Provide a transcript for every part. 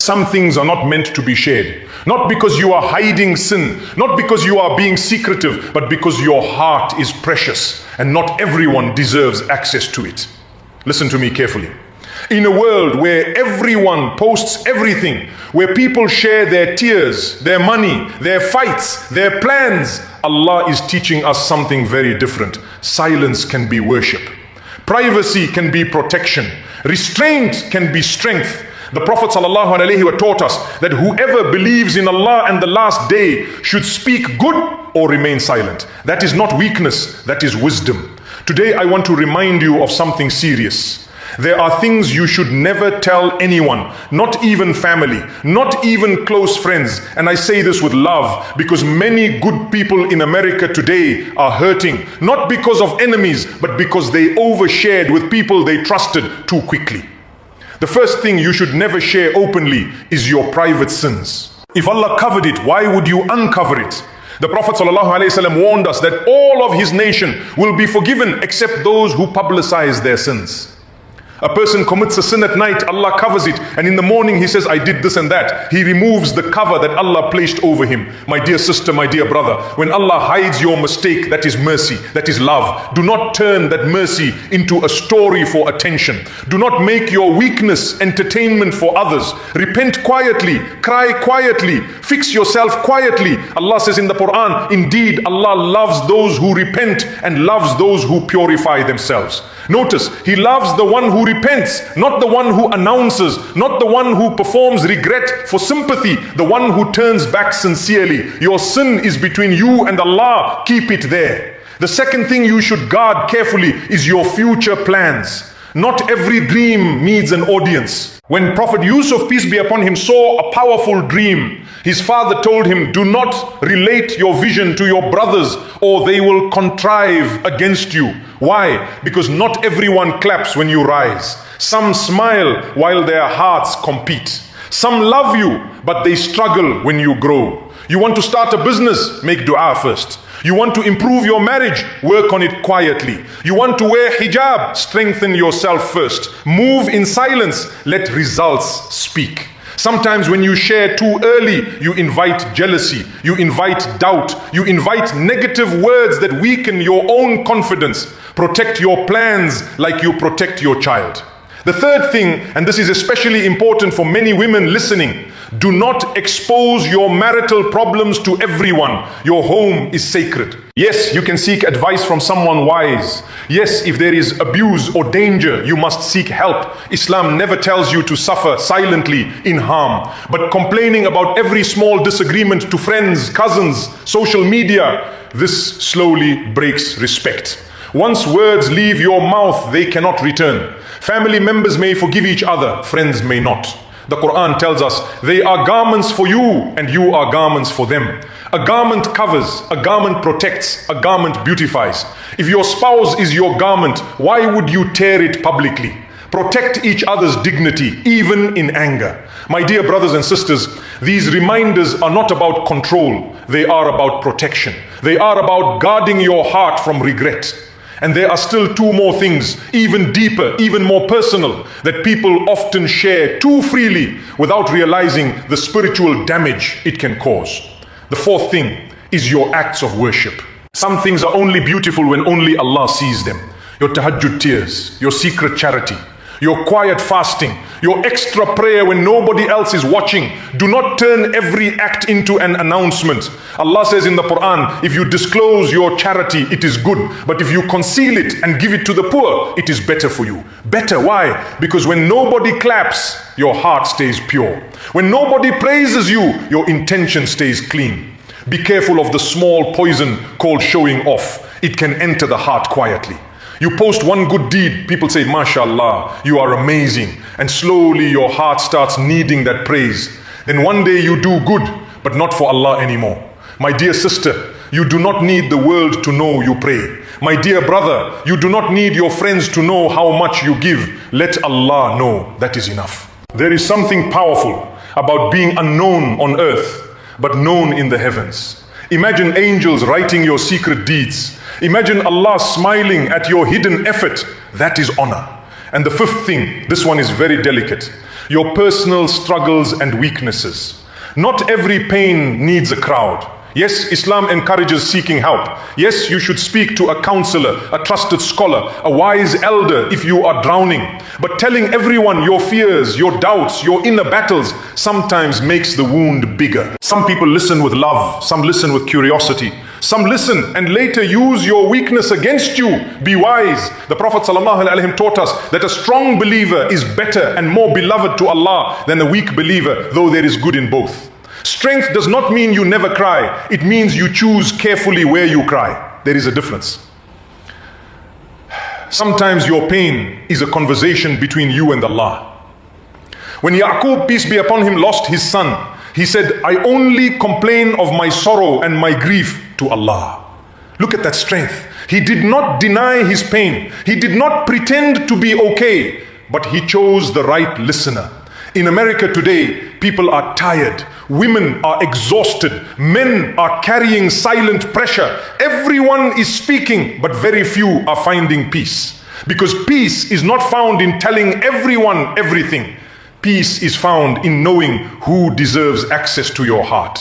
Some things are not meant to be shared. Not because you are hiding sin, not because you are being secretive, but because your heart is precious and not everyone deserves access to it. Listen to me carefully. In a world where everyone posts everything, where people share their tears, their money, their fights, their plans, Allah is teaching us something very different. Silence can be worship. Privacy can be protection. Restraint can be strength. The Prophet ﷺ taught us that whoever believes in Allah and the last day should speak good or remain silent. That is not weakness, that is wisdom. Today I want to remind you of something serious. There are things you should never tell anyone, not even family, not even close friends. And I say this with love because many good people in America today are hurting, not because of enemies, but because they overshared with people they trusted too quickly. The first thing you should never share openly is your private sins. If Allah covered it, why would you uncover it? The Prophet ﷺ warned us that all of his nation will be forgiven except those who publicize their sins. A person commits a sin at night, Allah covers it, and in the morning he says, I did this and that. He removes the cover that Allah placed over him. My dear sister, my dear brother, when Allah hides your mistake, that is mercy, that is love. Do not turn that mercy into a story for attention. Do not make your weakness entertainment for others. Repent quietly, cry quietly, fix yourself quietly. Allah says in the Quran, indeed Allah loves those who repent and loves those who purify themselves. Notice, He loves the one who repents, not the one who announces, not the one who performs regret for sympathy, the one who turns back sincerely. Your sin is between you and Allah. Keep it there. The second thing you should guard carefully is your future plans. Not every dream needs an audience. When Prophet Yusuf, peace be upon him, saw a powerful dream, his father told him, do not relate your vision to your brothers or they will contrive against you. Why? Because not everyone claps when you rise. Some smile while their hearts compete. Some love you, but they struggle when you grow. You want to start a business? Make dua first. You want to improve your marriage? Work on it quietly. You want to wear hijab? Strengthen yourself first. Move in silence. Let results speak. Sometimes when you share too early, you invite jealousy, you invite doubt, you invite negative words that weaken your own confidence. Protect your plans like you protect your child. The third thing, and this is especially important for many women listening, do not expose your marital problems to everyone. Your home is sacred. Yes, you can seek advice from someone wise. Yes, if there is abuse or danger, you must seek help. Islam never tells you to suffer silently in harm. But complaining about every small disagreement to friends, cousins, social media, this slowly breaks respect. Once words leave your mouth, they cannot return. Family members may forgive each other, friends may not. The Quran tells us, they are garments for you and you are garments for them. A garment covers, a garment protects, a garment beautifies. If your spouse is your garment, why would you tear it publicly? Protect each other's dignity, even in anger. My dear brothers and sisters, these reminders are not about control, they are about protection. They are about guarding your heart from regret. And there are still two more things, even deeper, even more personal, that people often share too freely without realizing the spiritual damage it can cause. The fourth thing is your acts of worship. Some things are only beautiful when only Allah sees them. Your tahajjud tears, your secret charity, your quiet fasting, your extra prayer when nobody else is watching. Do not turn every act into an announcement. Allah says in the Quran, if you disclose your charity, it is good. But if you conceal it and give it to the poor, it is better for you. Better, why? Because when nobody claps, your heart stays pure. When nobody praises you, your intention stays clean. Be careful of the small poison called showing off. It can enter the heart quietly. You post one good deed, people say, MashaAllah, you are amazing. And slowly your heart starts needing that praise. Then one day you do good, but not for Allah anymore. My dear sister, you do not need the world to know you pray. My dear brother, you do not need your friends to know how much you give. Let Allah know, that is enough. There is something powerful about being unknown on earth, but known in the heavens. Imagine angels writing your secret deeds. Imagine Allah smiling at your hidden effort. That is honor. And the fifth thing, this one is very delicate. your personal struggles and weaknesses. Not every pain needs a crowd. Yes, Islam encourages seeking help. Yes, you should speak to a counselor, a trusted scholar, a wise elder if you are drowning. But telling everyone your fears, your doubts, your inner battles sometimes makes the wound bigger. Some people listen with love, some listen with curiosity. Some listen and later use your weakness against you. Be wise. The Prophet ﷺ taught us that a strong believer is better and more beloved to Allah than a weak believer, though there is good in both. Strength does not mean you never cry. It means you choose carefully where you cry. There is a difference. Sometimes your pain is a conversation between you and Allah. When Yaqub, peace be upon him, lost his son, he said, I only complain of my sorrow and my grief to Allah. Look at that strength. He did not deny his pain. He did not pretend to be okay, but he chose the right listener. In America today, people are tired. Women are exhausted. Men are carrying silent pressure. Everyone is speaking, but very few are finding peace. Because peace is not found in telling everyone everything. Peace is found in knowing who deserves access to your heart.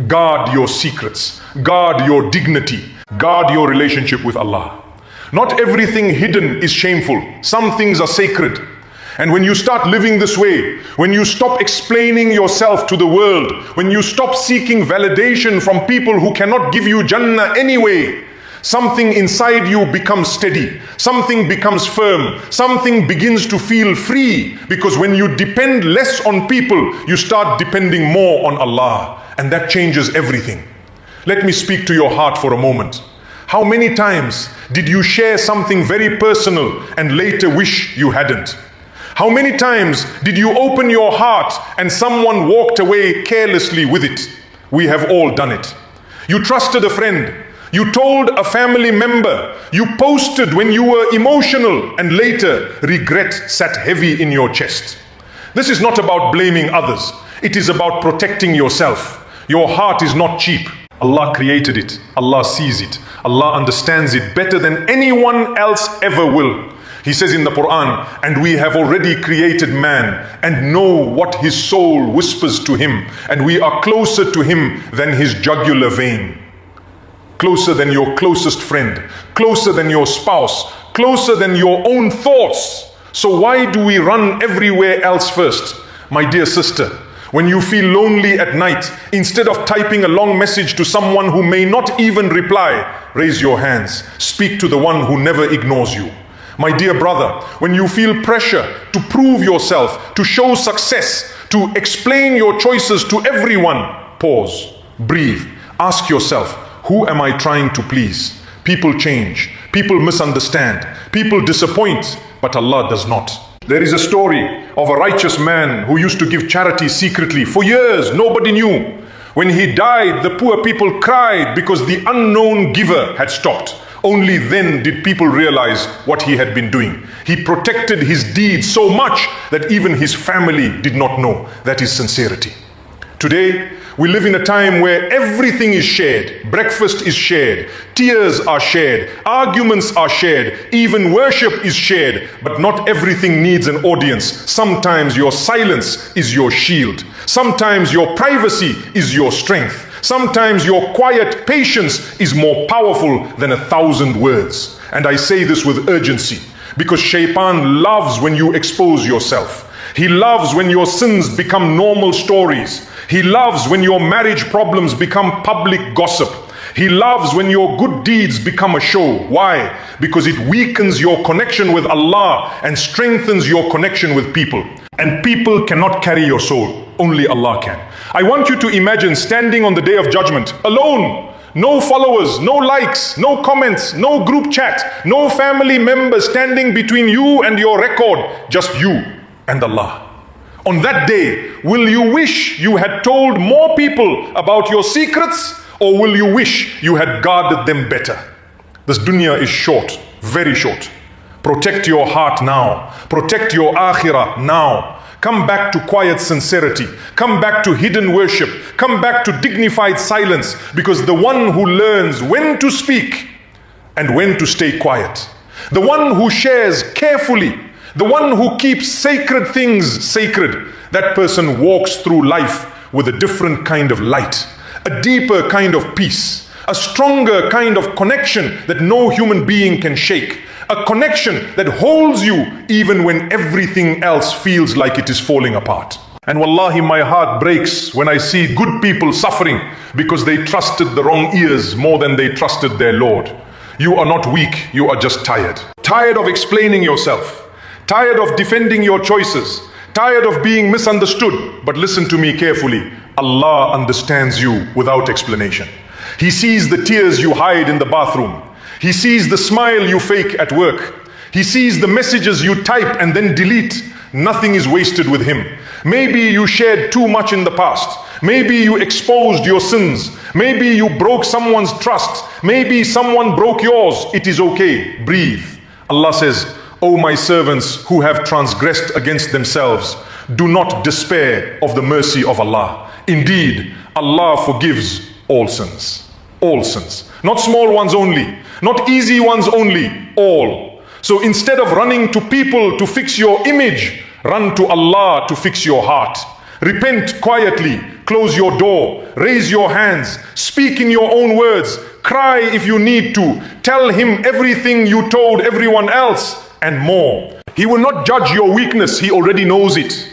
Guard your secrets. Guard your dignity. Guard your relationship with Allah. Not everything hidden is shameful. Some things are sacred. And when you start living this way, when you stop explaining yourself to the world, when you stop seeking validation from people who cannot give you Jannah anyway, something inside you becomes steady, something becomes firm, something begins to feel free, because when you depend less on people, you start depending more on Allah, and that changes everything. Let me speak to your heart for a moment. How many times did you share something very personal and later wish you hadn't? How many times did you open your heart and someone walked away carelessly with it? We have all done it. You trusted a friend. You told a family member. You posted when you were emotional, and later regret sat heavy in your chest. This is not about blaming others. It is about protecting yourself. Your heart is not cheap. Allah created it. Allah sees it. Allah understands it better than anyone else ever will. He says in the Quran, and we have already created man and know what his soul whispers to him, and we are closer to him than his jugular vein. Closer than your closest friend, closer than your spouse, closer than your own thoughts. So why do we run everywhere else first? My dear sister, when you feel lonely at night, instead of typing a long message to someone who may not even reply, raise your hands. Speak to the one who never ignores you. My dear brother, when you feel pressure to prove yourself, to show success, to explain your choices to everyone, pause, breathe, ask yourself, who am I trying to please? People change, people misunderstand, people disappoint, but Allah does not. There is a story of a righteous man who used to give charity secretly for years. Nobody knew. When he died, the poor people cried because the unknown giver had stopped. Only then did people realize what he had been doing. He protected his deeds so much that even his family did not know. That is sincerity. Today, we live in a time where everything is shared. Breakfast is shared. Tears are shared. Arguments are shared. Even worship is shared. But not everything needs an audience. Sometimes your silence is your shield. Sometimes your privacy is your strength. Sometimes your quiet patience is more powerful than 1,000 words. And I say this with urgency, because Shaitan loves when you expose yourself. He loves when your sins become normal stories. He loves when your marriage problems become public gossip. He loves when your good deeds become a show. Why? Because it weakens your connection with Allah and strengthens your connection with people. And people cannot carry your soul. Only Allah can. I want you to imagine standing on the day of judgment alone. No followers, no likes, no comments, no group chat, no family members standing between you and your record. Just you and Allah. On that day, will you wish you had told more people about your secrets, or will you wish you had guarded them better? This dunya is short, very short. Protect your heart now. Protect your akhirah now. Come back to quiet sincerity. Come back to hidden worship. Come back to dignified silence, because the one who learns when to speak and when to stay quiet, the one who shares carefully, The one who keeps sacred things sacred, that person walks through life with a different kind of light, a deeper kind of peace, a stronger kind of connection that no human being can shake, a connection that holds you even when everything else feels like it is falling apart. And wallahi, my heart breaks when I see good people suffering because they trusted the wrong ears more than they trusted their Lord. You are not weak, you are just tired. Tired of explaining yourself, tired of defending your choices, tired of being misunderstood. But listen to me carefully. Allah understands you without explanation. He sees the tears you hide in the bathroom. He sees the smile you fake at work. He sees the messages you type and then delete. Nothing is wasted with Him. Maybe you shared too much in the past. Maybe you exposed your sins. Maybe you broke someone's trust. Maybe someone broke yours. It is okay. Breathe. Allah says, O my servants who have transgressed against themselves, do not despair of the mercy of Allah. Indeed, Allah forgives all sins. All sins. Not small ones only. Not easy ones only. All. So instead of running to people to fix your image, run to Allah to fix your heart. Repent quietly. Close your door. Raise your hands. Speak in your own words. Cry if you need to. Tell Him everything you told everyone else and more. He will not judge your weakness. He already knows it.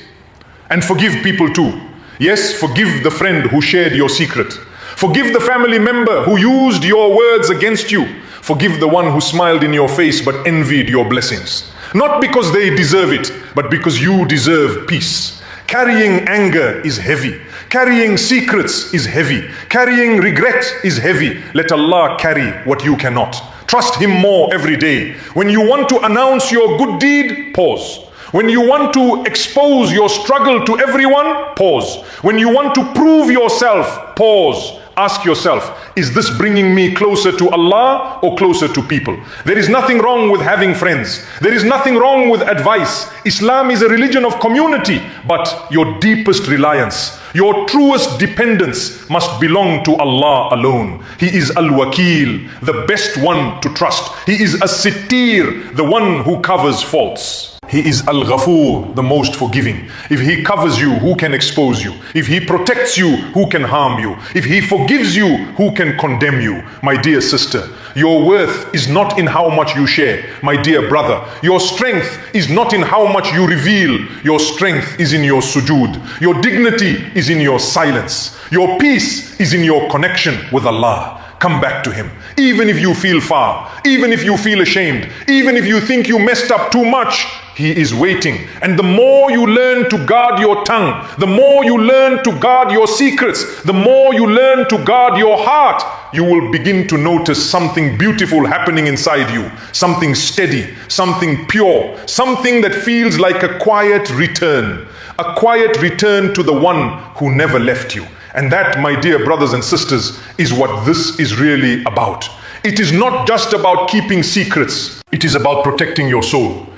And forgive people too. Yes, forgive the friend who shared your secret. Forgive the family member who used your words against you. Forgive the one who smiled in your face but envied your blessings. Not because they deserve it, but because you deserve peace. Carrying anger is heavy. Carrying secrets is heavy. Carrying regret is heavy. Let Allah carry what you cannot. Trust Him more every day. When you want to announce your good deed, pause. When you want to expose your struggle to everyone, pause. When you want to prove yourself, pause. Ask yourself, is this bringing me closer to Allah or closer to people? There is nothing wrong with having friends. There is nothing wrong with advice. Islam is a religion of community, but your deepest reliance, your truest dependence must belong to Allah alone. He is Al-Wakil, the best one to trust. He is As-Sittir, the one who covers faults. He is Al-Ghafur, the most forgiving. If He covers you, who can expose you? If He protects you, who can harm you? If He forgives you, who can condemn you? My dear sister, your worth is not in how much you share. My dear brother, your strength is not in how much you reveal. Your strength is in your sujood. Your dignity is in your silence. Your peace is in your connection with Allah. Come back to Him. Even if you feel far, even if you feel ashamed, even if you think you messed up too much, He is waiting. And the more you learn to guard your tongue, the more you learn to guard your secrets, the more you learn to guard your heart, you will begin to notice something beautiful happening inside you. Something steady, something pure, something that feels like a quiet return. A quiet return to the one who never left you. And that, my dear brothers and sisters, is what this is really about. It is not just about keeping secrets. It is about protecting your soul.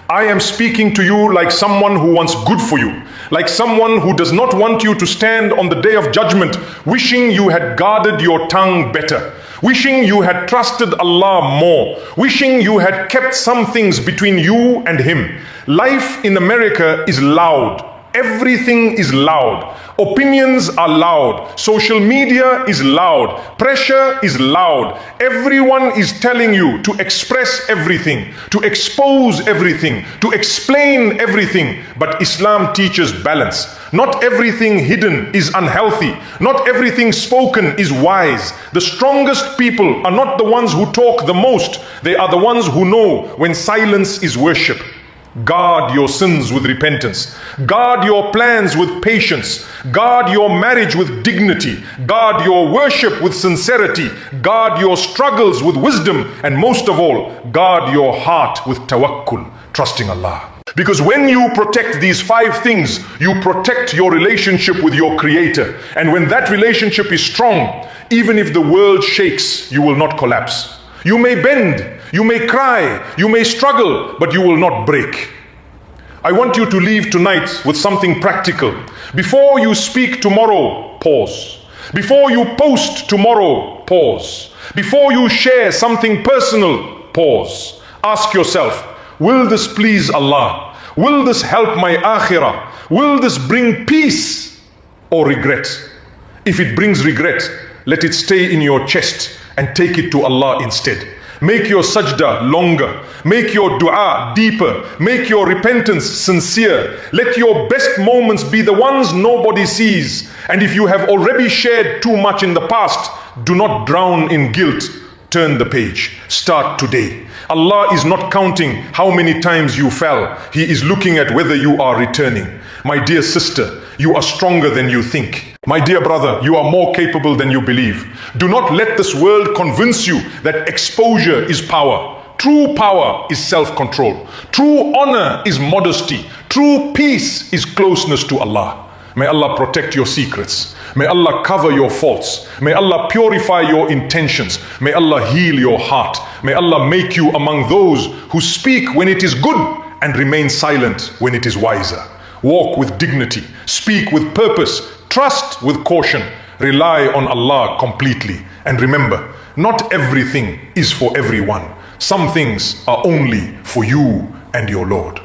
I am speaking to you like someone who wants good for you, like someone who does not want you to stand on the day of judgment wishing you had guarded your tongue better, wishing you had trusted Allah more, wishing you had kept some things between you and Him. Life in America is loud. Everything is loud. Opinions are loud. Social media is loud. Pressure is loud. Everyone is telling you to express everything, to expose everything, to explain everything. But Islam teaches balance. Not everything hidden is unhealthy. Not everything spoken is wise. The strongest people are not the ones who talk the most. They are the ones who know when silence is worship. Guard your sins with repentance. Guard your plans with patience. Guard your marriage with dignity. Guard your worship with sincerity. Guard your struggles with wisdom. And most of all, guard your heart with tawakkul, trusting Allah. Because when you protect these 5 things, you protect your relationship with your Creator. And when that relationship is strong, even if the world shakes, you will not collapse. You may bend, you may cry, you may struggle, but you will not break. I want you to leave tonight with something practical. Before you speak tomorrow, pause. Before you post tomorrow, pause. Before you share something personal, pause. Ask yourself, Will this please Allah? Will this help my akhirah? Will this bring peace or regret? If it brings regret, let it stay in your chest and take it to Allah instead. Make your sajda longer. Make your dua deeper. Make your repentance sincere. Let your best moments be the ones nobody sees. And if you have already shared too much in the past, do not drown in guilt. Turn the page. Start today. Allah is not counting how many times you fell. He is looking at whether you are returning. My dear sister, you are stronger than you think. My dear brother, you are more capable than you believe. Do not let this world convince you that exposure is power. True power is self-control. True honor is modesty. True peace is closeness to Allah. May Allah protect your secrets. May Allah cover your faults. May Allah purify your intentions. May Allah heal your heart. May Allah make you among those who speak when it is good and remain silent when it is wiser. Walk with dignity. Speak with purpose. Trust with caution. Rely on Allah completely. And remember, not everything is for everyone. Some things are only for you and your Lord.